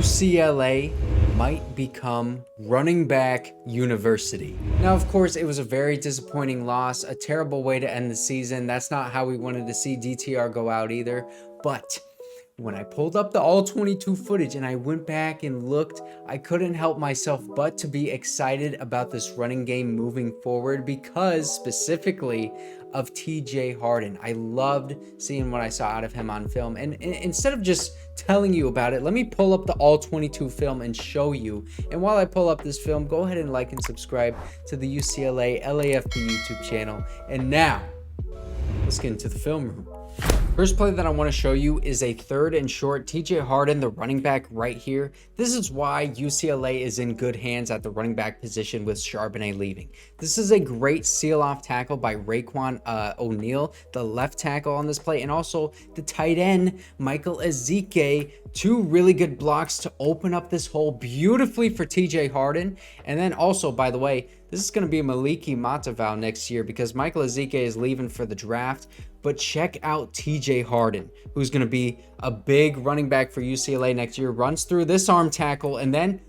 UCLA might become running back university. Now, of course, it was a very disappointing loss, a terrible way to end the season. That's not how we wanted to see DTR go out either. But when I pulled up the all 22 footage and I went back and looked, I couldn't help myself but to be excited about this running game moving forward because specifically of TJ Harden. I loved seeing what I saw out of him on film. And instead of just telling you about it, let me pull up the all 22 film and show you. And while I pull up this film, go ahead and like and subscribe to the UCLA LAFB YouTube channel. And now, let's get into the film room. First play that I want to show you is a 3rd and short. TJ Harden, the running back right here. This is why UCLA is in good hands at the running back position with Charbonnet leaving. This is a great seal-off tackle by Raekwon O'Neal, the left tackle on this play, and also the tight end, Michael Ezike. 2 really good blocks to open up this hole beautifully for TJ Harden. And then also, by the way, this is going to be Moliki Matavao next year because Michael Ezike is leaving for the draft. But check out TJ Harden, who's going to be a big running back for UCLA next year. Runs through this arm tackle and then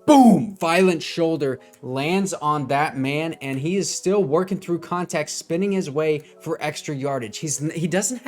boom, violent shoulder lands on that man, and he is still working through contact, spinning his way for extra yardage. He doesn't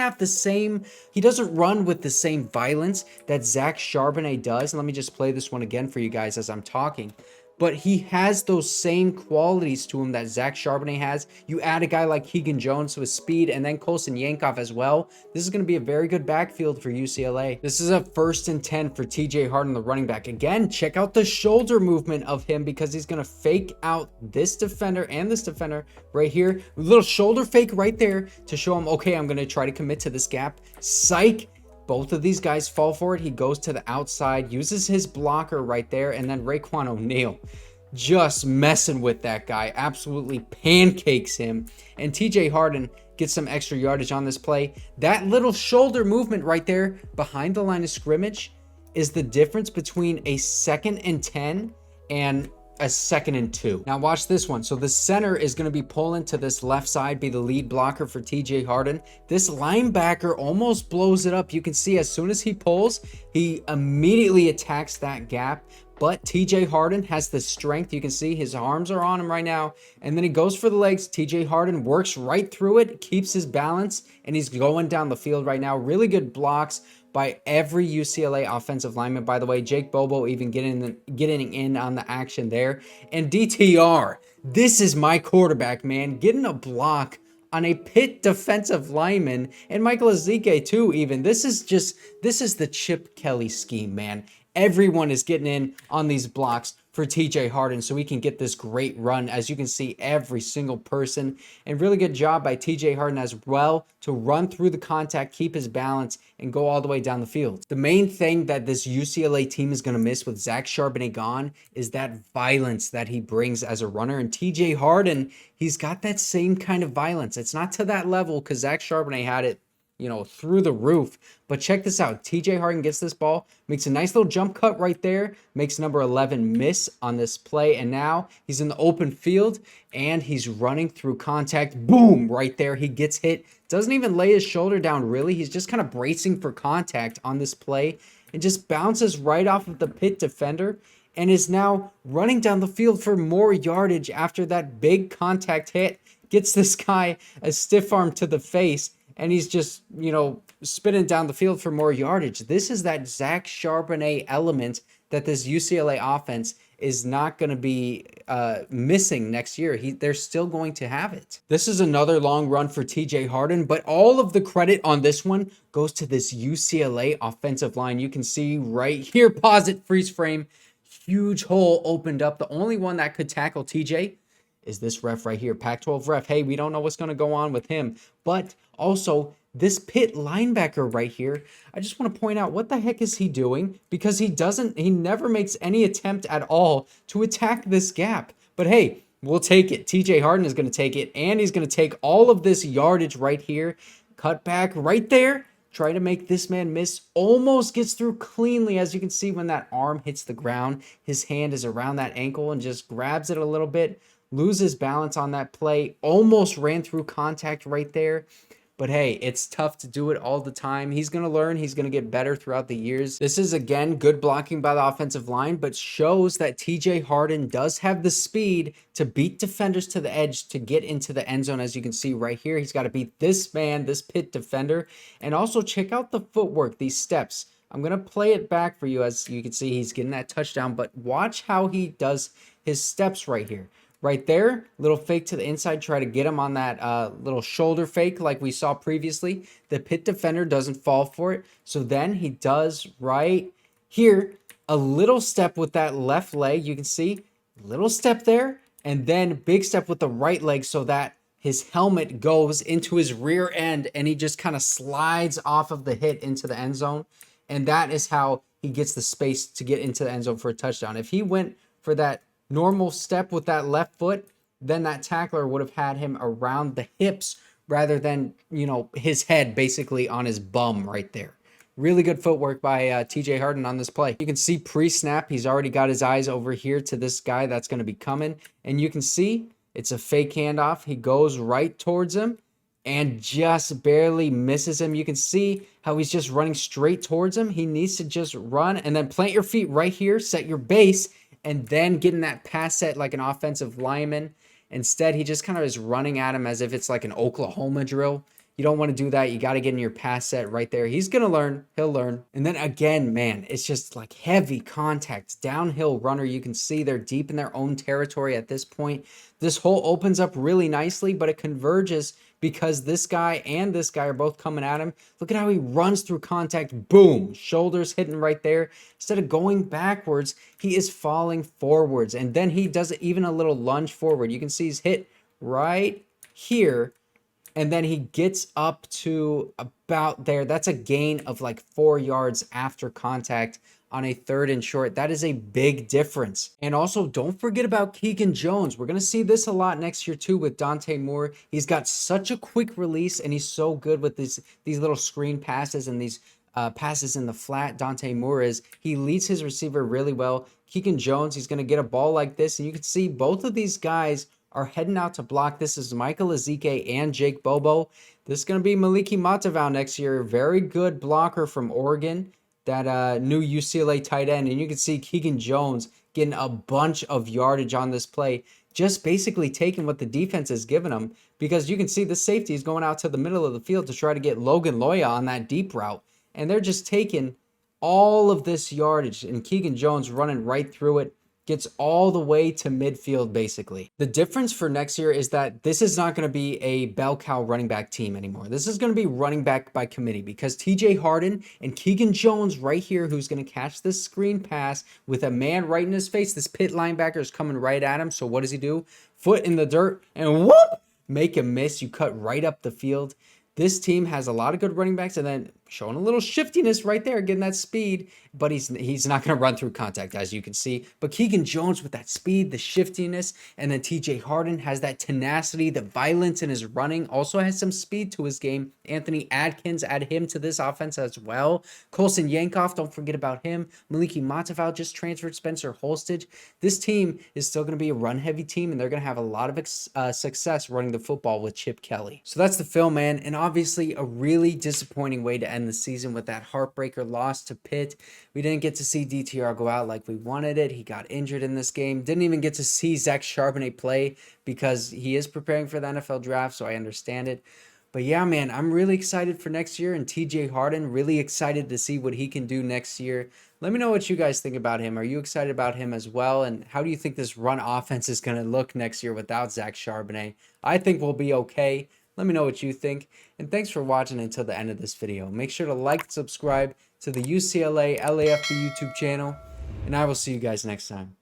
run with the same violence that Zach Charbonnet does. And let me just play this one again for you guys as I'm talking. But he has those same qualities to him that Zach Charbonnet has. You add a guy like Keegan Jones with speed and then Colson Yankoff as well. This is going to be a very good backfield for UCLA. This is a 1st and 10 for TJ Harden, the running back. Again, check out the shoulder movement of him because he's going to fake out this defender and this defender right here. A little shoulder fake right there to show him, okay, I'm going to try to commit to this gap. Psych. Both of these guys fall for it. He goes to the outside, uses his blocker right there, and then Raekwon O'Neal just messing with that guy, absolutely pancakes him. And TJ Harden gets some extra yardage on this play. That little shoulder movement right there behind the line of scrimmage is the difference between a 2nd and 10 and a 2nd and 2. Now watch this one. So the center is going to be pulling to this left side, be the lead blocker for TJ Harden. This linebacker almost blows it up. You can see as soon as he pulls, he immediately attacks that gap. But TJ Harden has the strength. You can see his arms are on him right now. And then he goes for the legs. TJ Harden works right through it, keeps his balance, and he's going down the field right now. Really good blocks by every UCLA offensive lineman. By the way, Jake Bobo even getting in on the action there. And DTR, this is my quarterback, man. Getting a block on a Pitt defensive lineman, and Michael Ezike too even. This is the Chip Kelly scheme, man. Everyone is getting in on these blocks for TJ Harden so he can get this great run. As you can see, every single person. And really good job by TJ Harden as well to run through the contact, keep his balance, and go all the way down the field. The main thing that this UCLA team is going to miss with Zach Charbonnet gone is that violence that he brings as a runner. And TJ Harden, he's got that same kind of violence. It's not to that level because Zach Charbonnet had it, through the roof. But check this out. TJ Harden gets this ball, makes a nice little jump cut right there, makes number 11 miss on this play, and now he's in the open field, and he's running through contact. Boom! Right there. He gets hit. Doesn't even lay his shoulder down, really. He's just kind of bracing for contact on this play, and just bounces right off of the Pitt defender, and is now running down the field for more yardage after that big contact hit. Gets this guy a stiff arm to the face, and he's just, spinning down the field for more yardage. This is that Zach Charbonnet element that this UCLA offense is not going to be missing next year. They're still going to have it. This is another long run for TJ Harden, but all of the credit on this one goes to this UCLA offensive line. You can see right here, pause it, freeze frame, huge hole opened up. The only one that could tackle TJ is this ref right here, Pac-12 ref. Hey, we don't know what's going to go on with him. But also, this Pitt linebacker right here, I just want to point out, what the heck is he doing? Because he never makes any attempt at all to attack this gap. But hey, we'll take it. TJ Harden is going to take it, and he's going to take all of this yardage right here. Cut back right there. Try to make this man miss. Almost gets through cleanly. As you can see, when that arm hits the ground, his hand is around that ankle and just grabs it a little bit. Loses balance on that play. Almost ran through contact right there. But hey, it's tough to do it all the time. He's going to learn. He's going to get better throughout the years. This is, again, good blocking by the offensive line, but shows that TJ Harden does have the speed to beat defenders to the edge to get into the end zone. As you can see right here, he's got to beat this man, this Pitt defender. And also check out the footwork, these steps. I'm going to play it back for you. As you can see, he's getting that touchdown, but watch how he does his steps right here. Right there, little fake to the inside, try to get him on that little shoulder fake like we saw previously. The Pitt defender doesn't fall for it. So then he does right here, a little step with that left leg. You can see, little step there, and then big step with the right leg so that his helmet goes into his rear end and he just kind of slides off of the hit into the end zone. And that is how he gets the space to get into the end zone for a touchdown. If he went for that normal step with that left foot, then that tackler would have had him around the hips rather than, you know, his head basically on his bum right there. Really good footwork by TJ Harden on this play. You can see pre-snap, he's already got his eyes over here to this guy that's going to be coming. And you can see it's a fake handoff. He goes right towards him and just barely misses him. You can see how he's just running straight towards him. He needs to just run and then plant your feet right here, set your base, and then getting that pass set like an offensive lineman. Instead, he just kind of is running at him as if it's like an Oklahoma drill. You don't want to do that. You got to get in your pass set right there. He's going to learn. He'll learn. And then again, man, it's just like heavy contact. Downhill runner. You can see they're deep in their own territory at this point. This hole opens up really nicely, but it converges because this guy and this guy are both coming at him. Look at how he runs through contact. Boom. Shoulders hitting right there. Instead of going backwards, he is falling forwards. And then he does even a little lunge forward. You can see he's hit right here. And then he gets up to about there. That's a gain of like 4 yards after contact on a 3rd and short. That is a big difference. And also, don't forget about Keegan Jones. We're going to see this a lot next year too with Dante Moore. He's got such a quick release, and he's so good with these little screen passes and these passes in the flat. Dante Moore is. He leads his receiver really well. Keegan Jones, he's going to get a ball like this, and you can see both of these guys are heading out to block. This is Michael Ezike and Jake Bobo. This is going to be Moliki Matavao next year. Very good blocker from Oregon, that new UCLA tight end. And you can see Keegan Jones getting a bunch of yardage on this play, just basically taking what the defense has given him, because you can see the safety is going out to the middle of the field to try to get Logan Loya on that deep route. And they're just taking all of this yardage, and Keegan Jones running right through it. Gets all the way to midfield, basically. The difference for next year is that this is not going to be a bell cow running back team anymore. This is going to be running back by committee, because TJ Harden and Keegan Jones right here, who's going to catch this screen pass with a man right in his face. This Pitt linebacker is coming right at him. So what does he do? Foot in the dirt and whoop! Make a miss. You cut right up the field. This team has a lot of good running backs, and then showing a little shiftiness right there, getting that speed, but he's not going to run through contact, as you can see. But Keegan Jones with that speed, the shiftiness, and then TJ Harden has that tenacity, the violence in his running, also has some speed to his game. Anthony Adkins, add him to this offense as well. Colson Yankoff, don't forget about him. Moliki Matavao just transferred. Spencer Holstage. This team is still going to be a run-heavy team, and they're going to have a lot of success running the football with Chip Kelly. So that's the film, man, and obviously a really disappointing way to end the season with that heartbreaker loss to Pitt. We didn't get to see DTR go out like we wanted it. He got injured in this game. Didn't even get to see Zach Charbonnet play because he is preparing for the NFL draft, so I understand it. But yeah, man, I'm really excited for next year, and TJ Harden, really excited to see what he can do next year. Let me know what you guys think about him. Are you excited about him as well? And how do you think this run offense is going to look next year without Zach Charbonnet? I think we'll be okay. Let me know what you think. And thanks for watching until the end of this video. Make sure to like and subscribe to the UCLA LAFB YouTube channel. And I will see you guys next time.